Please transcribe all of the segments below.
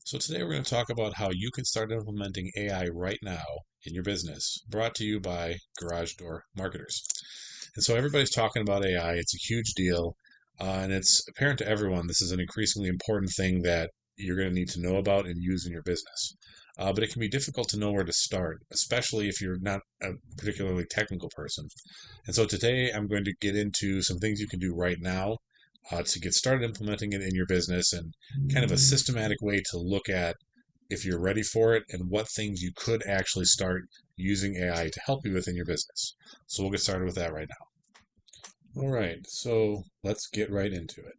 So today we're going to talk about how you can start implementing AI right now in your business, brought to you by Garage Door Marketers. And so everybody's talking about AI. It's a huge deal, and it's apparent to everyone this is an increasingly important thing that you're going to need to know about and use in your business. But it can be difficult to know where to start, especially if you're not a particularly technical person. And so today I'm going to get into some things you can do right now to get started implementing it in your business and kind of a systematic way to look at if you're ready for it and what things you could actually start using AI to help you with in your business. So we'll get started with that right now. All right, so let's get right into it.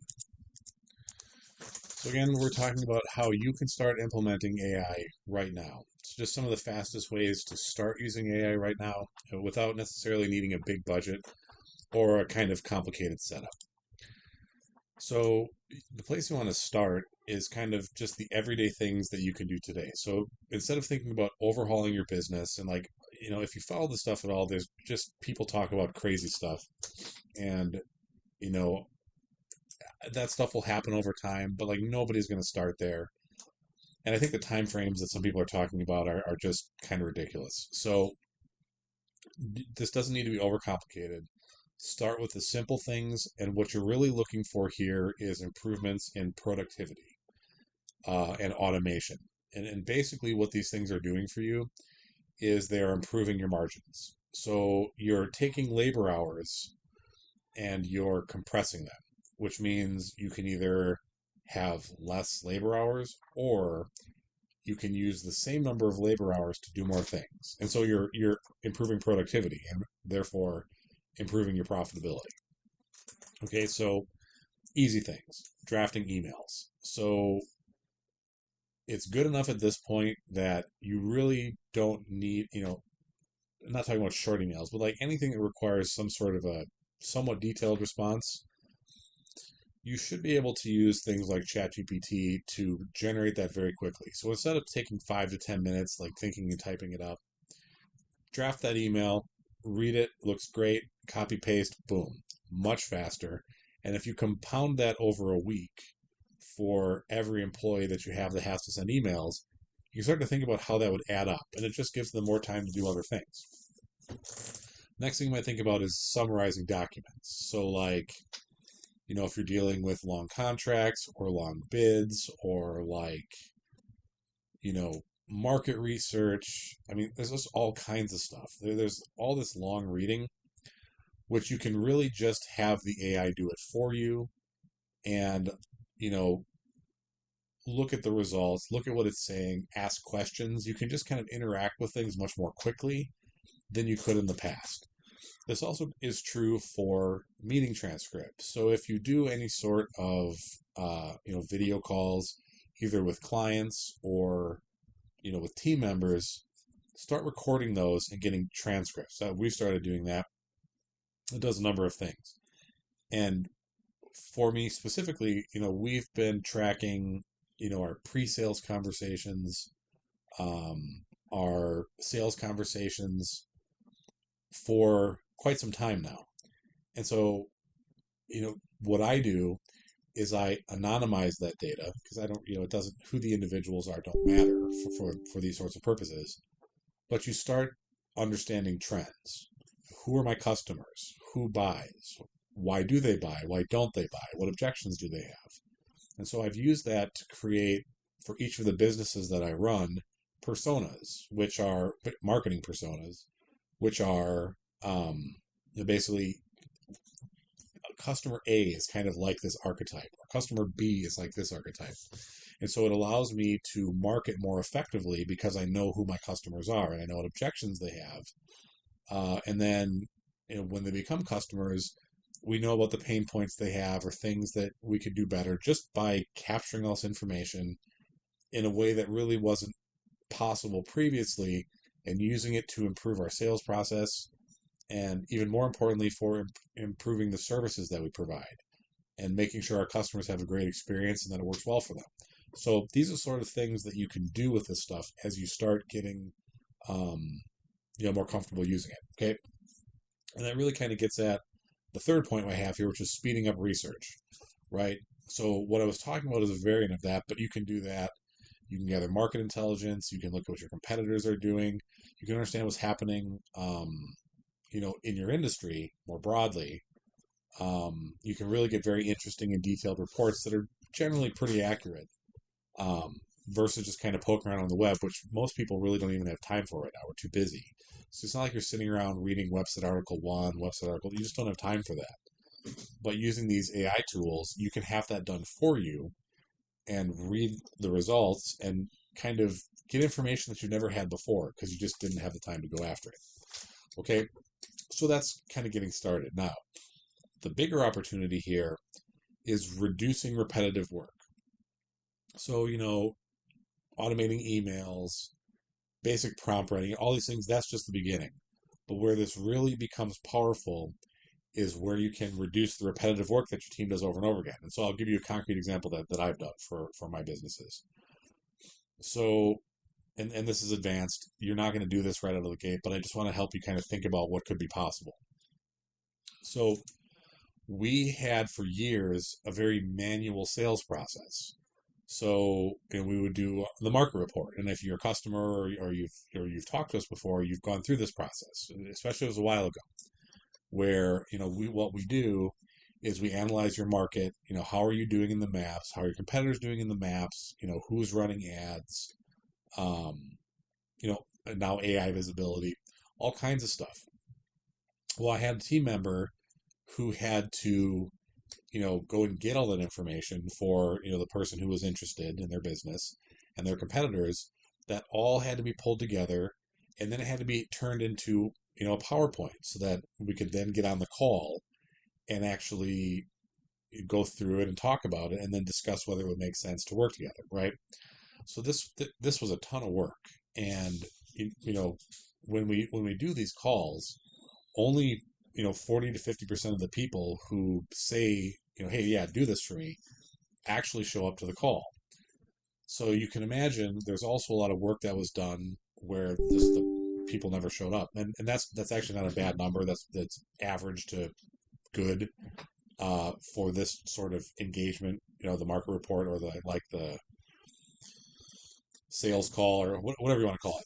So again, we're talking about how you can start implementing AI right now. It's just some of the fastest ways to start using AI right now without necessarily needing a big budget or a kind of complicated setup. So the place you want to start is kind of just the everyday things that you can do today. So instead of thinking about overhauling your business and if you follow the stuff at all, there's just people talk about crazy stuff and you know, that stuff will happen over time, but like nobody's going to start there. And I think the time frames that some people are talking about are just kind of ridiculous. So this doesn't need to be overcomplicated. Start with the simple things, and what you're really looking for here is improvements in productivity and automation. And basically, what these things are doing for you is they are improving your margins. So you're taking labor hours and you're compressing them, which means you can either have less labor hours or you can use the same number of labor hours to do more things. And so you're improving productivity and therefore improving your profitability. Okay, so easy things, drafting emails. So it's good enough at this point that you really don't need, I'm not talking about short emails, but like anything that requires some sort of a somewhat detailed response, you should be able to use things like ChatGPT to generate that very quickly. So instead of taking 5 to 10 minutes, like thinking and typing it up, draft that email, read it, looks great, copy paste, boom, much faster. And if you compound that over a week for every employee that you have that has to send emails, you start to think about how that would add up, and it just gives them more time to do other things. Next thing you might think about is summarizing documents. So, if you're dealing with long contracts or long bids or market research, I mean, there's just all kinds of stuff. There's all this long reading, which you can really just have the AI do it for you and, you know, look at the results, look at what it's saying, ask questions. You can just kind of interact with things much more quickly than you could in the past. This also is true for meeting transcripts. So if you do any sort of video calls, either with clients or with team members, start recording those and getting transcripts. We started doing that. It does a number of things, and for me specifically, we've been tracking our pre-sales conversations, our sales conversations for quite some time now. And so, what I do is I anonymize that data because I don't, it doesn't, who the individuals are don't matter for these sorts of purposes. But you start understanding trends. Who are my customers? Who buys? Why do they buy? Why don't they buy? What objections do they have? And so I've used that to create, for each of the businesses that I run, personas, which are marketing personas, which are basically customer A is kind of like this archetype, or customer B is like this archetype. And so it allows me to market more effectively because I know who my customers are and I know what objections they have. And then when they become customers, we know about the pain points they have or things that we could do better just by capturing all this information in a way that really wasn't possible previously and using it to improve our sales process and even more importantly for improving the services that we provide and making sure our customers have a great experience and that it works well for them. So these are sort of things that you can do with this stuff as you start getting more comfortable using it. Okay. And that really kind of gets at the third point I have here, which is speeding up research, right? So what I was talking about is a variant of that, but you can do that You can gather market intelligence. You can look at what your competitors are doing. You can understand what's happening, in your industry more broadly. You can really get very interesting and detailed reports that are generally pretty accurate, versus just kind of poking around on the web, which most people really don't even have time for right now. We're too busy. So it's not like you're sitting around reading website article 1, website article. You just don't have time for that. But using these AI tools, you can have that done for you and read the results and kind of get information that you've never had before because you just didn't have the time to go after it. Okay, so that's kind of getting started. Now, the bigger opportunity here is reducing repetitive work. So, automating emails, basic prompt writing, all these things, that's just the beginning. But where this really becomes powerful is where you can reduce the repetitive work that your team does over and over again. And so I'll give you a concrete example that I've done for my businesses. So, and this is advanced. You're not going to do this right out of the gate, but I just want to help you kind of think about what could be possible. So we had for years a very manual sales process. So, we would do the market report, and if you're a customer or you've talked to us before, you've gone through this process. Especially it was a while ago, where what we do is we analyze your market. How are you doing in the maps? How are your competitors doing in the maps? Who's running ads? Now AI visibility, all kinds of stuff. Well, I had a team member who had to go and get all that information for, the person who was interested in their business and their competitors. That all had to be pulled together, and then it had to be turned into, a PowerPoint so that we could then get on the call and actually go through it and talk about it and then discuss whether it would make sense to work together, right? So this was a ton of work. And, when we do these calls, only 40 to 50% of the people who say, hey, yeah, do this for me, actually show up to the call. So you can imagine there's also a lot of work that was done where just the people never showed up, and that's actually not a bad number. That's average to good for this sort of engagement. The market report or the sales call or whatever you want to call it.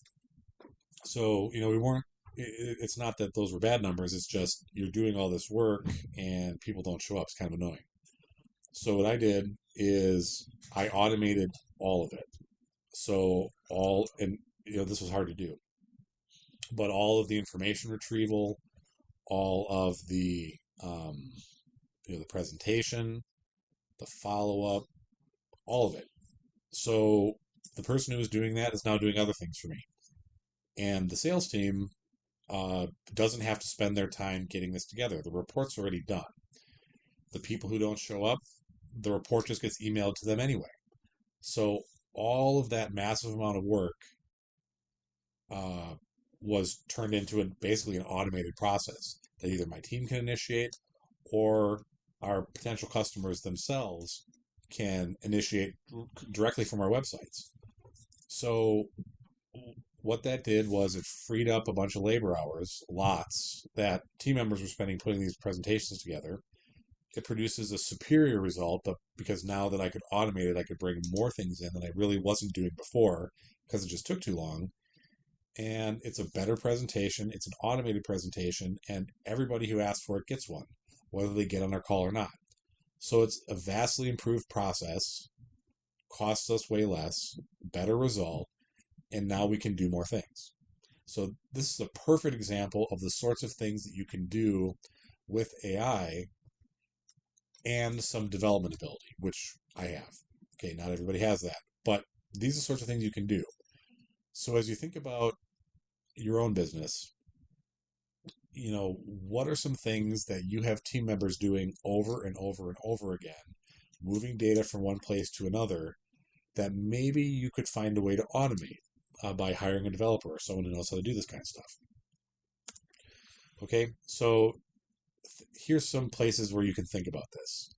So we weren't. It's not that those were bad numbers. It's just you're doing all this work and people don't show up. It's kind of annoying. So what I did is I automated all of it. So this was hard to do, but all of the information retrieval, all of the the presentation, the follow up, all of it. So the person who was doing that is now doing other things for me, and the sales team doesn't have to spend their time getting this together. The report's already done. The people who don't show up, the report just gets emailed to them anyway. So all of that massive amount of work was turned into basically an automated process that either my team can initiate or our potential customers themselves can initiate directly from our websites. So what that did was it freed up a bunch of labor hours, lots, that team members were spending putting these presentations together. It produces a superior result, but because now that I could automate it, I could bring more things in that I really wasn't doing before because it just took too long. And it's a better presentation. It's an automated presentation, and everybody who asks for it gets one, whether they get on our call or not. So it's a vastly improved process, costs us way less, better result, and now we can do more things. So this is a perfect example of the sorts of things that you can do with AI and some development ability, which I have. Okay, not everybody has that, but these are the sorts of things you can do. So as you think about your own business, what are some things that you have team members doing over and over and over again, moving data from one place to another, that maybe you could find a way to automate by hiring a developer or someone who knows how to do this kind of stuff? Okay, so here's some places where you can think about this.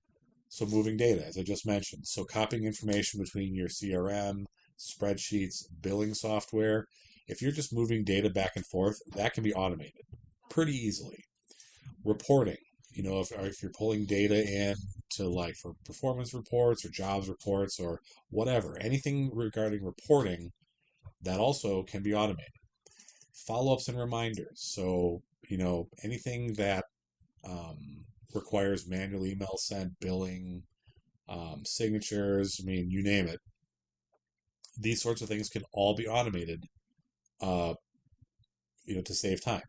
So moving data, as I just mentioned. So copying information between your CRM, spreadsheets, billing software. If you're just moving data back and forth, that can be automated pretty easily. Reporting, if you're pulling data in to like for performance reports or jobs reports or whatever, anything regarding reporting that also can be automated. Follow-ups and reminders. So, anything that requires manual email sent, billing, signatures, I mean, you name it. These sorts of things can all be automated, uh, to save time.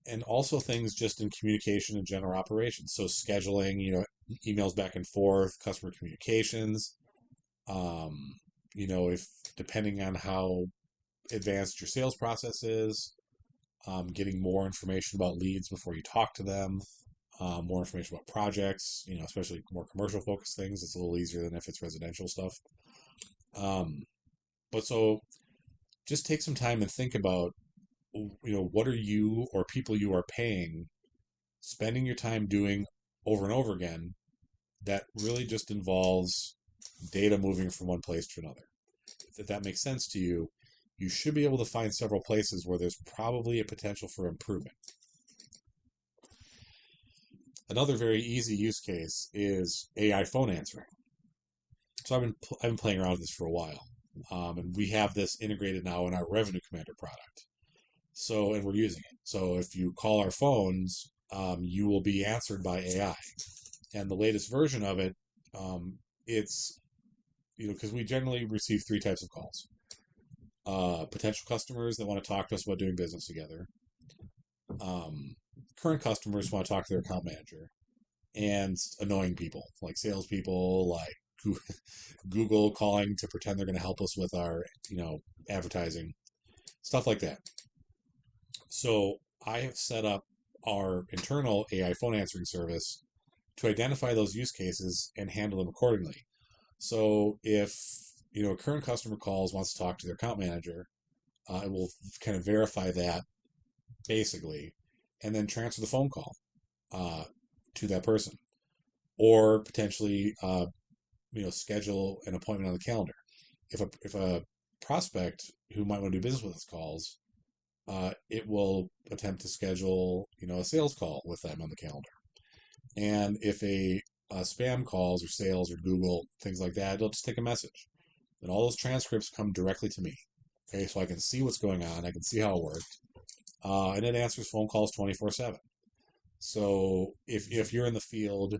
And also things just in communication and general operations. So scheduling, emails back and forth, customer communications. Um, if depending on how advanced your sales process is, getting more information about leads before you talk to them, more information about projects, especially more commercial focused things. It's a little easier than if it's residential stuff. But so just take some time and think about, what are you or people you are paying, spending your time doing over and over again that really just involves data moving from one place to another. If that makes sense to you, you should be able to find several places where there's probably a potential for improvement. Another very easy use case is AI phone answering. So I've been playing around with this for a while, and we have this integrated now in our Revenue Commander product. So, and we're using it. So if you call our phones, you will be answered by AI. And the latest version of it, it's, because we generally receive three types of calls. Potential customers that want to talk to us about doing business together. Current customers want to talk to their account manager. And annoying people, like salespeople, like Google calling to pretend they're going to help us with our, advertising, stuff like that. So I have set up our internal AI phone answering service to identify those use cases and handle them accordingly. So if a current customer calls, wants to talk to their account manager, it will kind of verify that basically, and then transfer the phone call to that person, or potentially schedule an appointment on the calendar. If a prospect who might want to do business with us calls, it will attempt to schedule a sales call with them on the calendar. And if a spam calls or sales or Google, things like that, it'll just take a message. And all those transcripts come directly to me. Okay, so I can see what's going on. I can see how it worked. And it answers phone calls 24/7. So if you're in the field,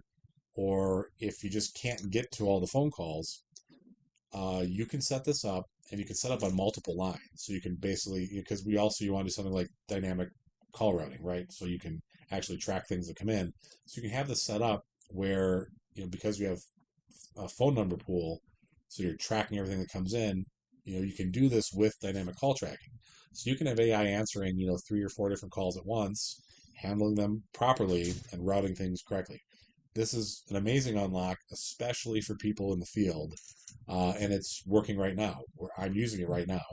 or if you just can't get to all the phone calls, you can set this up, and you can set up on multiple lines. So you can basically, because you want to do something like dynamic call routing, right? So you can actually track things that come in. So you can have this set up where, because you have a phone number pool, so you're tracking everything that comes in, you can do this with dynamic call tracking. So you can have AI answering, 3 or 4 different calls at once, handling them properly and routing things correctly. This is an amazing unlock, especially for people in the field, and it's working right now. I'm using it right now.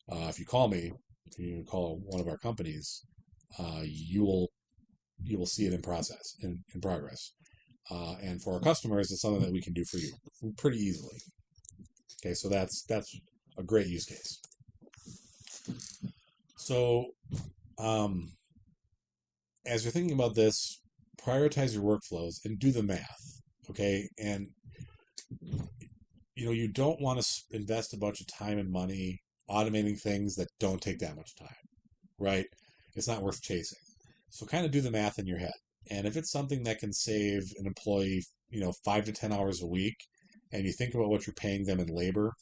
If you call me, if you call one of our companies, you will see it in progress. And for our customers, it's something that we can do for you pretty easily. Okay, so that's a great use case. So, as you're thinking about this, prioritize your workflows and do the math. Okay, and you don't want to invest a bunch of time and money automating things that don't take that much time, right? It's not worth chasing. So kind of do the math in your head. And if it's something that can save an employee, 5 to 10 hours a week, and you think about what you're paying them in labor,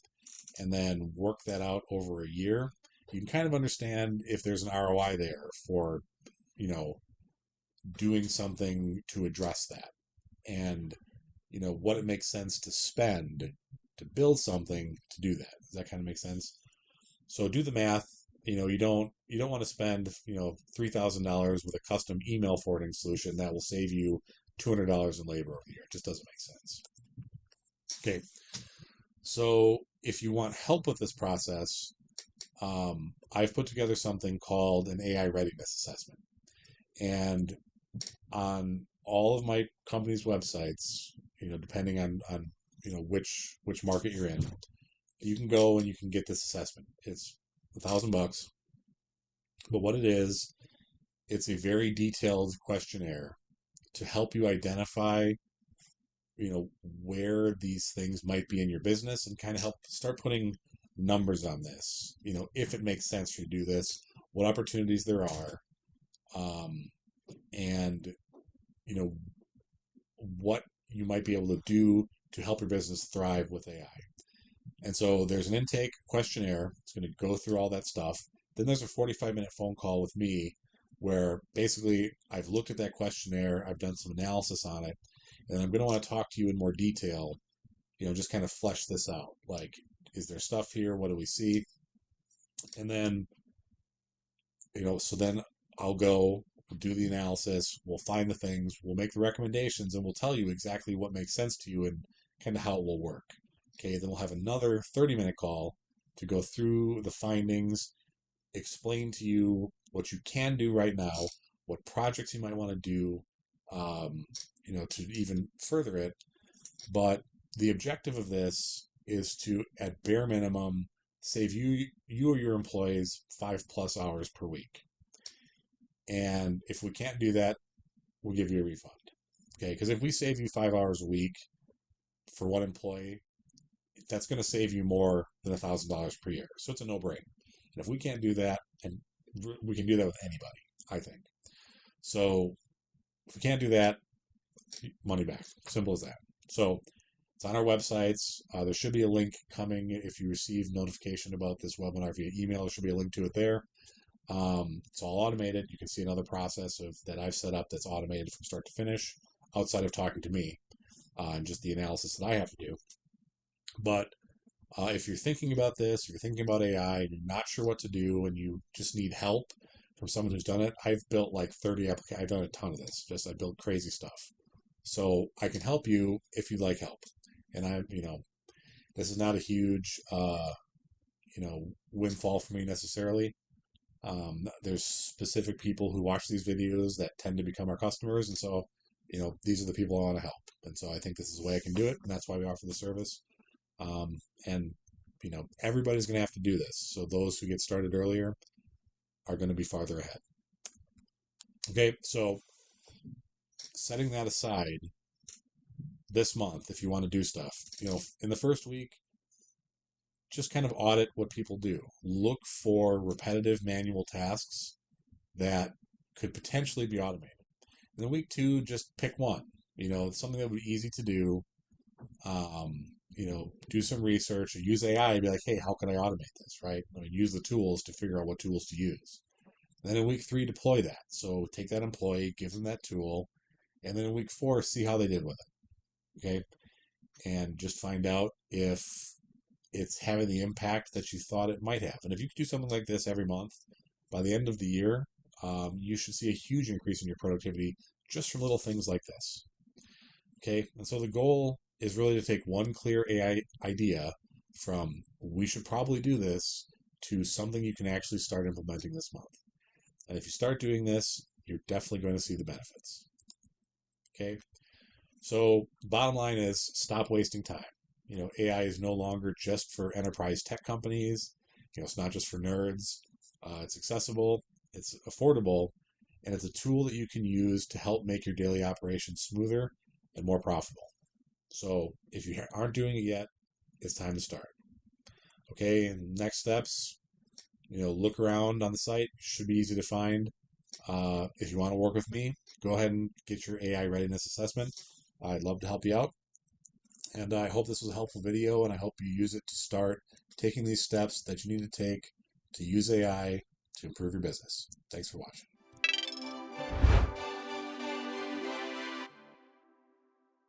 and then work that out over a year, you can kind of understand if there's an ROI there for, doing something to address that. And, what it makes sense to spend to build something to do that. Does that kind of make sense? So do the math. You don't want to spend $3,000 with a custom email forwarding solution that will save you $200 in labor over the year. It just doesn't make sense. Okay, so if you want help with this process, I've put together something called an AI readiness assessment, and on all of my company's websites, depending on which market you're in, you can go and you can get this assessment. It's $1,000, but what it is, it's a very detailed questionnaire to help you identify where these things might be in your business and kind of help start putting numbers on this. If it makes sense for you to do this, what opportunities there are, um, and what you might be able to do to help your business thrive with AI. And so there's an intake questionnaire. It's going to go through all that stuff. Then there's a 45-minute phone call with me where basically I've looked at that questionnaire, I've done some analysis on it, and I'm going to want to talk to you in more detail, just kind of flesh this out. Like, is there stuff here? What do we see? And then, so then I'll go do the analysis, we'll find the things, we'll make the recommendations, and we'll tell you exactly what makes sense to you and kind of how it will work. Okay, then we'll have another 30-minute call to go through the findings, explain to you what you can do right now, what projects you might want to do, to even further it. But the objective of this is to, at bare minimum, save you or your employees 5+ hours per week. And if we can't do that, we'll give you a refund. Okay, because if we save you 5 hours a week for one employee, that's going to save you more than $1,000 per year. So it's a no-brainer. And if we can't do that, and we can do that with anybody, I think. So if we can't do that, money back. Simple as that. So it's on our websites. There should be a link coming if you receive notification about this webinar via email. There should be a link to it there. It's all automated. You can see another process that I've set up that's automated from start to finish, outside of talking to me, and just the analysis that I have to do. But if you're thinking about this, if you're thinking about AI, and you're not sure what to do, and you just need help from someone who's done it, I've built like 30 applications. I've done a ton of this. I build crazy stuff. So I can help you if you'd like help. And this is not a huge, windfall for me necessarily. There's specific people who watch these videos that tend to become our customers. And so, these are the people I want to help. And so I think this is the way I can do it. And that's why we offer the service. And everybody's going to have to do this. So those who get started earlier are going to be farther ahead. Okay. So setting that aside, this month, if you want to do stuff, in the first week, just kind of audit what people do. Look for repetitive manual tasks that could potentially be automated. And then week 2, just pick one, something that would be easy to do. Do some research or use AI and be like, hey, how can I automate this, right? Use the tools to figure out what tools to use. And then in week 3, deploy that. So take that employee, give them that tool, and then in week 4, see how they did with it. Okay. And just find out if it's having the impact that you thought it might have. And if you could do something like this every month, by the end of the year, you should see a huge increase in your productivity just from little things like this. Okay. And so the goal is really to take one clear AI idea from we should probably do this to something you can actually start implementing this month. And if you start doing this, you're definitely going to see the benefits. Okay. So bottom line is stop wasting time. AI is no longer just for enterprise tech companies. It's not just for nerds. It's accessible, it's affordable, and it's a tool that you can use to help make your daily operations smoother and more profitable. So if you aren't doing it yet, it's time to start. Okay, and next steps, look around on the site. Should be easy to find. If you want to work with me, go ahead and get your AI readiness assessment. I'd love to help you out. And I hope this was a helpful video, and I hope you use it to start taking these steps that you need to take to use AI to improve your business. Thanks for watching.